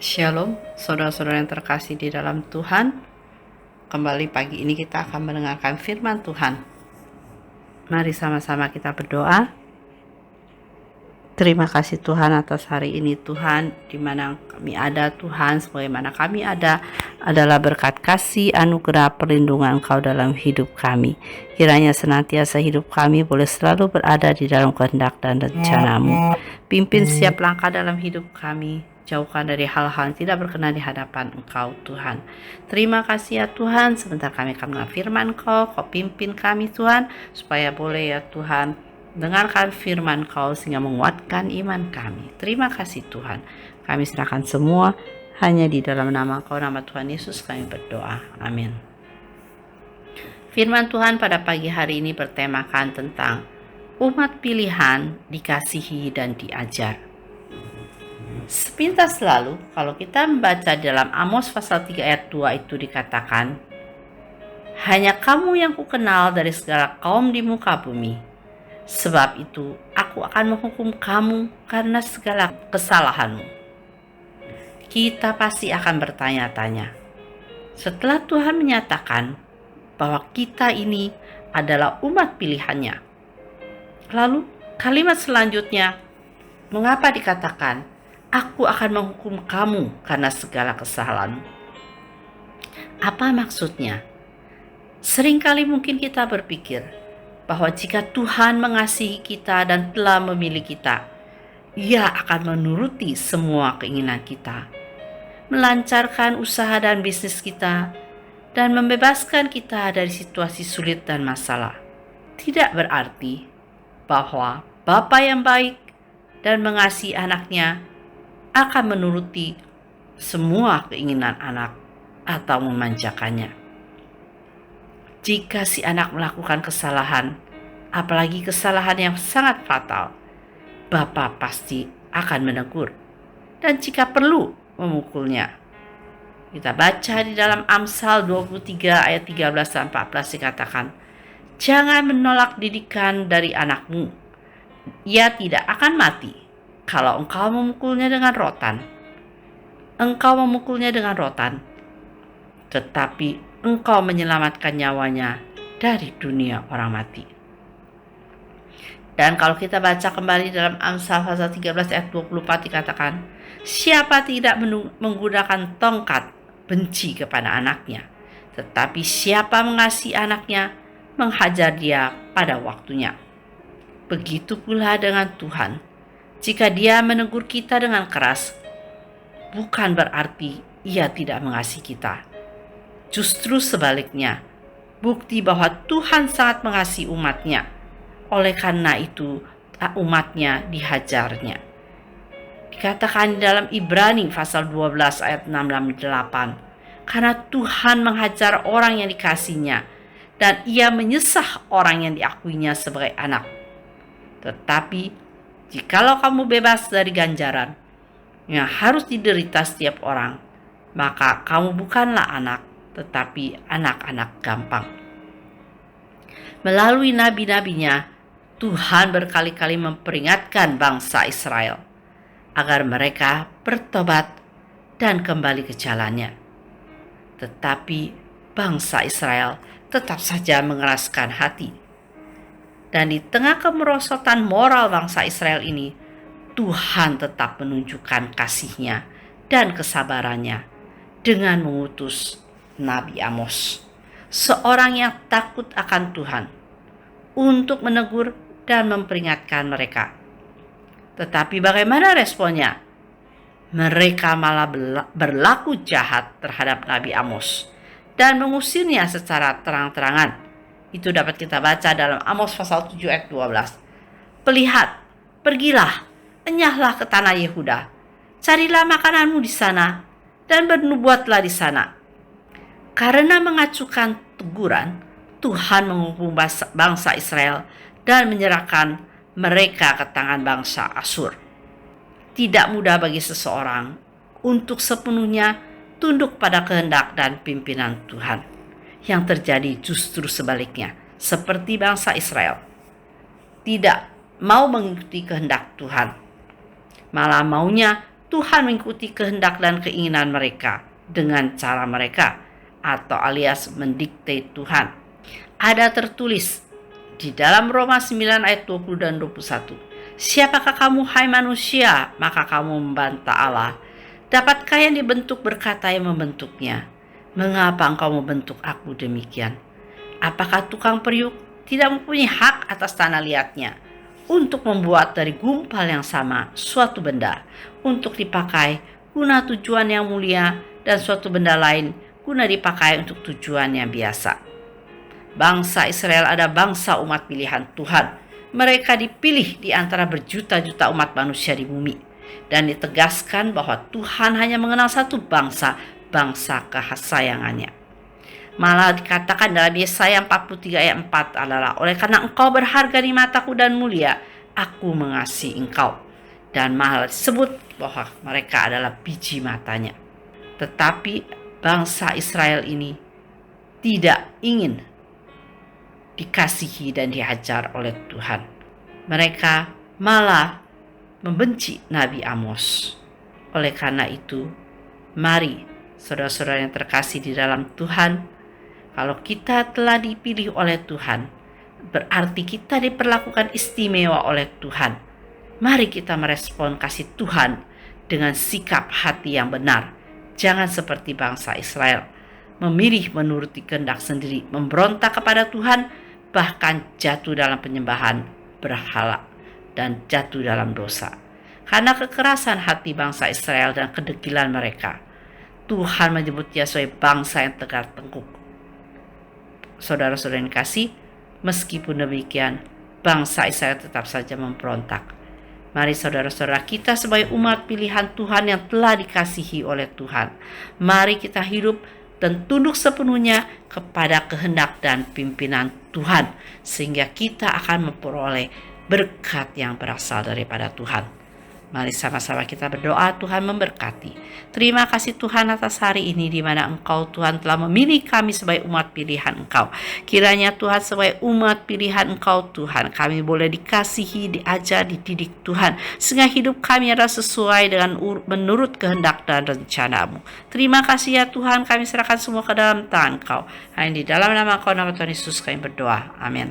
Shalom, saudara-saudara yang terkasih di dalam Tuhan. Kembali pagi ini kita akan mendengarkan firman Tuhan. Mari sama-sama kita berdoa. Terima kasih Tuhan atas hari ini Tuhan, di mana kami ada Tuhan, sebagaimana kami ada adalah berkat kasih, anugerah, perlindungan Engkau dalam hidup kami. Kiranya senantiasa hidup kami boleh selalu berada di dalam kehendak dan rencana-Mu. Pimpin setiap langkah dalam hidup kami, jauhkan dari hal-hal yang tidak berkenan di hadapan Engkau Tuhan. Terima kasih ya Tuhan, sebentar kami akan mendengar firman Kau pimpin kami Tuhan, supaya boleh ya Tuhan dengarkan firman Kau sehingga menguatkan iman kami. Terima kasih Tuhan. Kami serahkan semua hanya di dalam nama Kau, nama Tuhan Yesus kami berdoa. Amin. Firman Tuhan pada pagi hari ini bertemakan tentang umat pilihan dikasihi dan diajar. Sepintas lalu, kalau kita membaca dalam Amos pasal 3 ayat 2 itu dikatakan, hanya kamu yang kukenal dari segala kaum di muka bumi. Sebab itu aku akan menghukum kamu karena segala kesalahanmu. Kita pasti akan bertanya-tanya, setelah Tuhan menyatakan bahwa kita ini adalah umat pilihannya, lalu kalimat selanjutnya, mengapa dikatakan, aku akan menghukum kamu karena segala kesalahanmu? Apa maksudnya? Seringkali mungkin kita berpikir bahwa jika Tuhan mengasihi kita dan telah memilih kita, Ia akan menuruti semua keinginan kita, melancarkan usaha dan bisnis kita, dan membebaskan kita dari situasi sulit dan masalah. Tidak berarti bahwa Bapa yang baik dan mengasihi anaknya akan menuruti semua keinginan anak atau memanjakannya. Jika si anak melakukan kesalahan, apalagi kesalahan yang sangat fatal, Bapa pasti akan menegur dan jika perlu memukulnya. Kita baca di dalam Amsal 23 ayat 13-14 dikatakan, jangan menolak didikan dari anakmu. Ia tidak akan mati kalau engkau memukulnya dengan rotan. Engkau memukulnya dengan rotan, tetapi engkau menyelamatkan nyawanya dari dunia orang mati. Dan kalau kita baca kembali dalam Amsal pasal 13 ayat 24 dikatakan, siapa tidak menggunakan tongkat benci kepada anaknya, tetapi siapa mengasihi anaknya menghajar dia pada waktunya. Begitu pula dengan Tuhan. Jika Dia menegur kita dengan keras, bukan berarti Ia tidak mengasihi kita. Justru sebaliknya, bukti bahwa Tuhan sangat mengasihi umatnya. Oleh karena itu, umatnya dihajarnya. Dikatakan di dalam Ibrani pasal 12 ayat 6-8, karena Tuhan menghajar orang yang dikasihinya, dan Ia menyesah orang yang diakuinya sebagai anak. Tetapi, jikalau kamu bebas dari ganjaran yang harus diderita setiap orang, maka kamu bukanlah anak, tetapi anak-anak gampang. Melalui nabi-nabinya, Tuhan berkali-kali memperingatkan bangsa Israel agar mereka bertobat dan kembali ke jalannya. Tetapi bangsa Israel tetap saja mengeraskan hati. Dan di tengah kemerosotan moral bangsa Israel ini, Tuhan tetap menunjukkan kasih-Nya dan kesabarannya dengan mengutus Nabi Amos, seorang yang takut akan Tuhan, untuk menegur dan memperingatkan mereka. Tetapi bagaimana responnya? Mereka malah berlaku jahat terhadap Nabi Amos dan mengusirnya secara terang-terangan. Itu dapat kita baca dalam Amos pasal 7 ayat 12. Lihat, pergilah, enyahlah ke tanah Yehuda, carilah makananmu di sana, dan bernubuatlah di sana. Karena mengacukan teguran, Tuhan menghukum bangsa Israel dan menyerahkan mereka ke tangan bangsa Asyur. Tidak mudah bagi seseorang untuk sepenuhnya tunduk pada kehendak dan pimpinan Tuhan. Yang terjadi justru sebaliknya, seperti bangsa Israel. Tidak mau mengikuti kehendak Tuhan, malah maunya Tuhan mengikuti kehendak dan keinginan mereka dengan cara mereka, atau alias mendikte Tuhan. Ada tertulis di dalam Roma 9 ayat 20 dan 21. Siapakah kamu, hai manusia, maka kamu membantah Allah? Dapatkah yang dibentuk berkata yang membentuknya? Mengapa engkau membentuk aku demikian? Apakah tukang periuk tidak mempunyai hak atas tanah liatnya untuk membuat dari gumpal yang sama suatu benda untuk dipakai guna tujuan yang mulia dan suatu benda lain guna dipakai untuk tujuan yang biasa? Bangsa Israel ada bangsa umat pilihan Tuhan. Mereka dipilih di antara berjuta-juta umat manusia di bumi. Dan ditegaskan bahwa Tuhan hanya mengenal satu bangsa, bangsa kesayangannya. Malah dikatakan dalam Yesaya 43 ayat 4 adalah, oleh karena engkau berharga di mataku dan mulia, aku mengasihi engkau. Dan malah disebut bahwa mereka adalah biji matanya. Tetapi bangsa Israel ini tidak ingin dikasihi dan diajar oleh Tuhan. Mereka malah membenci Nabi Amos. Oleh karena itu, mari saudara-saudara yang terkasih di dalam Tuhan, kalau kita telah dipilih oleh Tuhan, berarti kita diperlakukan istimewa oleh Tuhan. Mari kita merespon kasih Tuhan dengan sikap hati yang benar. Jangan seperti bangsa Israel, memilih menuruti kehendak sendiri, memberontak kepada Tuhan, bahkan jatuh dalam penyembahan berhala dan jatuh dalam dosa. Karena kekerasan hati bangsa Israel dan kedegilan mereka, Tuhan menyebutnya sebagai bangsa yang tegar tengkuk. Saudara-saudara yang kasih, meskipun demikian, bangsa Israel tetap saja memberontak. Mari saudara-saudara kita sebagai umat pilihan Tuhan yang telah dikasihi oleh Tuhan, mari kita hidup dan tunduk sepenuhnya kepada kehendak dan pimpinan Tuhan, sehingga kita akan memperoleh berkat yang berasal daripada Tuhan. Mari sama-sama kita berdoa, Tuhan memberkati. Terima kasih Tuhan atas hari ini di mana Engkau Tuhan telah memilih kami sebagai umat pilihan Engkau. Kiranya Tuhan sebagai umat pilihan Engkau Tuhan, kami boleh dikasihi, diajar, dididik Tuhan, sehingga hidup kami adalah sesuai dengan menurut kehendak dan rencana-Mu. Terima kasih ya Tuhan, kami serahkan semua ke dalam tangan Engkau. Hanya di dalam nama Engkau, nama Tuhan Yesus kami berdoa. Amin.